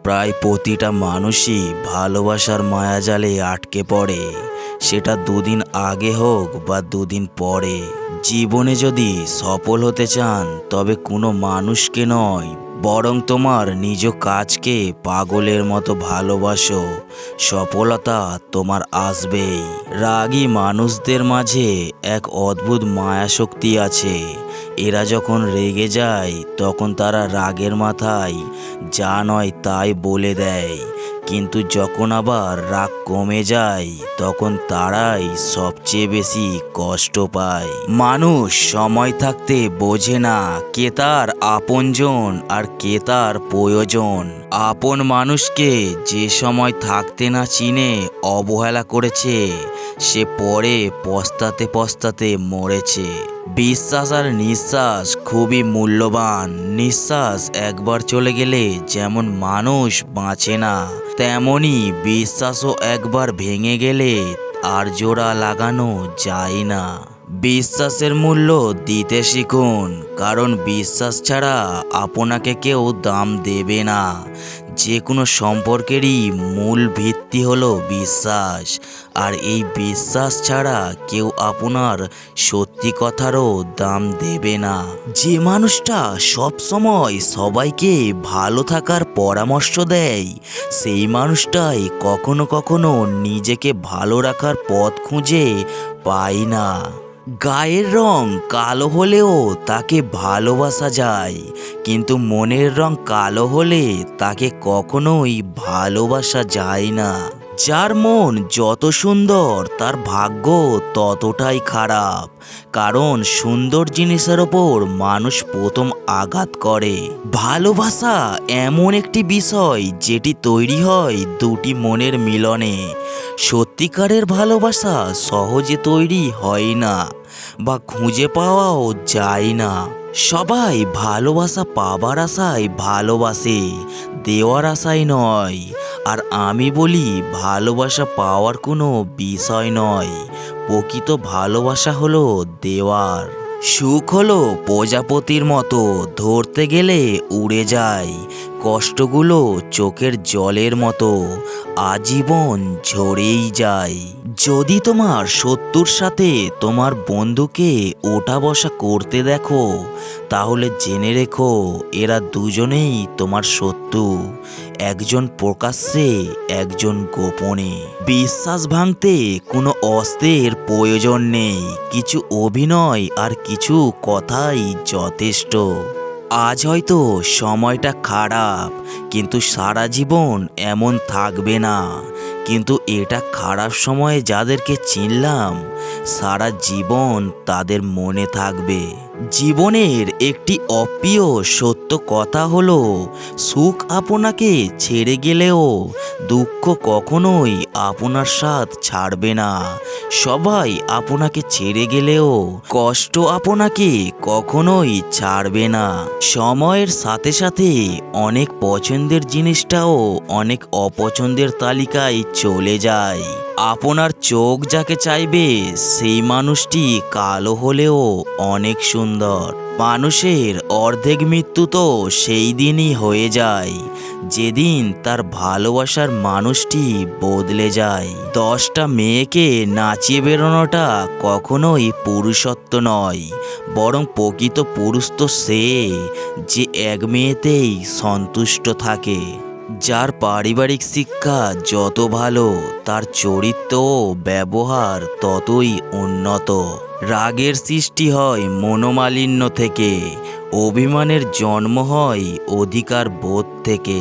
প্রায় প্রতিটা মানুষই ভালোবাসার মায়াজালে আটকে পড়ে, সেটা দুদিন আগে হোক বা দুদিন পরে। জীবনে যদি সফল হতে চান তবে কোনো মানুষকে নয়, বরং তোমার নিজ কাজকে পাগলের মতো ভালোবাসো। সফলতা তোমার আসবেই। রাগী মানুষদের মাঝে এক অদ্ভুত মায়াশক্তি আছে। এরা যখন রেগে যায় তখন তারা রাগের মাথায় যা নয় তাই বলে দেয়, কিন্তু যখন আবার রাগ কমে যায় তখন তারাই সবচেয়ে বেশি কষ্ট পায়। মানুষ সময় থাকতে বোঝে না কে তার আপনজন আর কে তার প্রয়োজন। আপন মানুষকে যে সময় থাকতে না চিনে অবহেলা করেছে, সে পরে পস্তাতে পস্তাতে মরেছে। বিশ্বাস আর নিঃশ্বাস খুবই মূল্যবান। নিঃশ্বাস একবার চলে গেলে যেমন মানুষ বাঁচে না, তেমনি বিশ্বাসও একবার ভেঙে গেলে আর জোড়া লাগানো যায় না। বিশ্বাসের মূল্য দিতে শিখুন, কারণ বিশ্বাস ছাড়া আপনাকে কেউ দাম দেবে না। যে কোনো সম্পর্কেরই মূল ভিত্তি হলো বিশ্বাস, আর এই বিশ্বাস ছাড়া কেউ আপনার সত্যি কথারও দাম দেবে না। যে মানুষটা সব সময় সবাইকে ভালো থাকার পরামর্শ দেয়, সেই মানুষটাই কখনো কখনো নিজেকে ভালো রাখার পথ খুঁজে পায় না। গায়ের রং কালো হলেও তাকে ভালোবাসা যায়, কিন্তু মনের রং কালো হলে তাকে কখনোই ভালোবাসা যায় না। যার মন যত সুন্দর তার ভাগ্য ততটাই খারাপ, কারণ সুন্দর জিনিসের ওপর মানুষ প্রথম আঘাত করে। ভালোবাসা এমন একটি বিষয় যেটি তৈরি হয় দুটি মনের মিলনে। সত্যিকারের ভালোবাসা সহজে তৈরি হয় না বা খুঁজে পাওয়াও যায় না। সবাই ভালোবাসা পাবার আশায় ভালোবাসে, দেওয়ার আশায় নয়। আর আমি বলি, ভালোবাসা পাওয়ার কোনো বিষয় নয়, প্রকৃত ভালোবাসা হলো দেওয়ার। সুখ হলো প্রজাপতির মতো, ধরতে গেলে উড়ে যায়। কষ্টগুলো চোখের জলের মতো, আজীবন ঝরেই যায়। যদি তোমার শত্রুর সাথে তোমার বন্ধুকে ওঠা বসা করতে দেখো, তাহলে জেনে রেখো এরা দুজনেই তোমার শত্রু, একজন প্রকাশ্যে একজন গোপনে। বিশ্বাস ভাঙতে কোনো অস্ত্রের প্রয়োজন নেই, কিছু অভিনয় আর কিছু কথাই যথেষ্ট। আজ হয়তো সময়টা খারাপ, কিন্তু সারা জীবন এমন থাকবে না। কিন্তু এটা খারাপ সময়ে যাদেরকে চিনলাম, সারা জীবন তাদের মনে থাকবে। জীবনের একটি অপ্রিয় সত্য কথা হলো, সুখ আপনাকে ছেড়ে গেলেও দুঃখ কখনোই আপনার সাথ ছাড়বে না। সবাই আপনাকে ছেড়ে গেলেও কষ্ট আপনাকে কখনোই ছাড়বে না। সময়ের সাথে সাথে অনেক পছন্দের জিনিসটাও অনেক অপছন্দের তালিকায় চলে যায়। আপনার চোখ যাকে চাইবে সেই মানুষটি কালো হলেও অনেক সুন্দর। মানুষের অর্ধেক মৃত্যু তো সেই দিনই হয়ে যায় যেদিন তার ভালোবাসার মানুষটি বদলে যায়। 10টা মেয়েকে নাচিয়ে বেরোনোটা কখনোই পুরুষত্ব নয়, বরং প্রকৃত পুরুষ তো সে যে এক মেয়েতেই সন্তুষ্ট থাকে। যার পারিবারিক শিক্ষা যত ভালো, তার চরিত্র ও ব্যবহার ততই উন্নত। রাগের সৃষ্টি হয় মনোমালিন্য থেকে, অভিমানের জন্ম হয় অধিকার বোধ থেকে।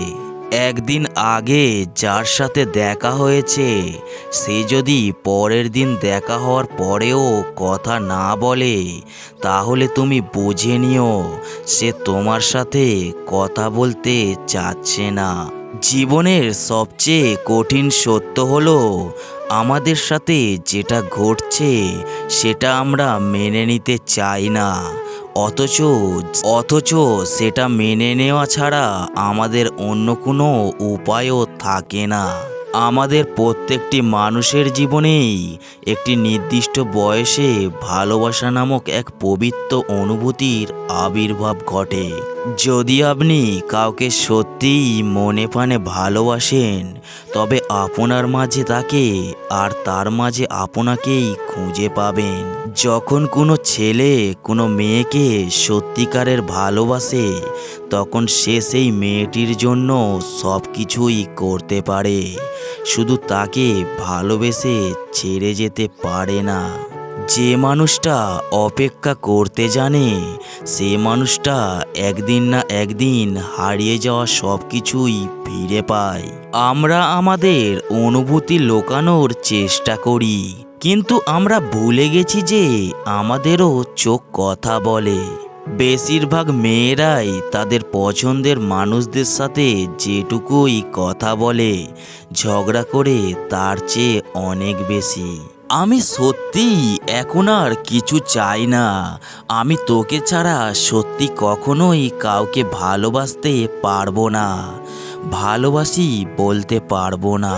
একদিন আগে যার সাথে দেখা হয়েছে, সে যদি পরের দিন দেখা হওয়ার পরেও কথা না বলে, তাহলে তুমি বুঝে নিও সে তোমার সাথে কথা বলতে চাচ্ছে না। জীবনের সবচেয়ে কঠিন সত্য হলো, আমাদের সাথে যেটা ঘটছে সেটা আমরা মেনে নিতে চাই না, অথচ সেটা মেনে নেওয়া ছাড়া আমাদের অন্য কোনো উপায়ও থাকে না। আমাদের প্রত্যেকটি মানুষের জীবনেই একটি নির্দিষ্ট বয়সে ভালোবাসা নামক এক পবিত্র অনুভূতির আবির্ভাব ঘটে। যদি আপনি কাউকে সত্যিই মনে প্রাণে ভালোবাসেন, তবে আপনার মাঝে তাকে আর তার মাঝে আপনাকেই খুঁজে পাবেন। যখন কোনো ছেলে কোনো মেয়েকে সত্যিকারের ভালোবাসে, তখন সে সেই মেয়েটির জন্য সব কিছুই করতে পারে, শুধু তাকে ভালোবেসে ছেড়ে যেতে পারে না। যে মানুষটা অপেক্ষা করতে জানে, সে মানুষটা একদিন না একদিন হারিয়ে যাওয়া সব কিছুই ফিরে পায়। আমরা আমাদের অনুভূতি লুকানোর চেষ্টা করি, কিন্তু আমরা ভুলে গেছি যে আমাদেরও চোখ কথা বলে। বেশিরভাগ মেয়েরাই তাদের পছন্দের মানুষদের সাথে যেটুকুই কথা বলে, ঝগড়া করে তার চেয়ে অনেক বেশি। আমি সত্যিই এখন আর কিছু চাই না। আমি তোকে ছাড়া সত্যি কখনোই কাউকে ভালোবাসতে পারবো না, ভালোবাসি বলতে পারবো না।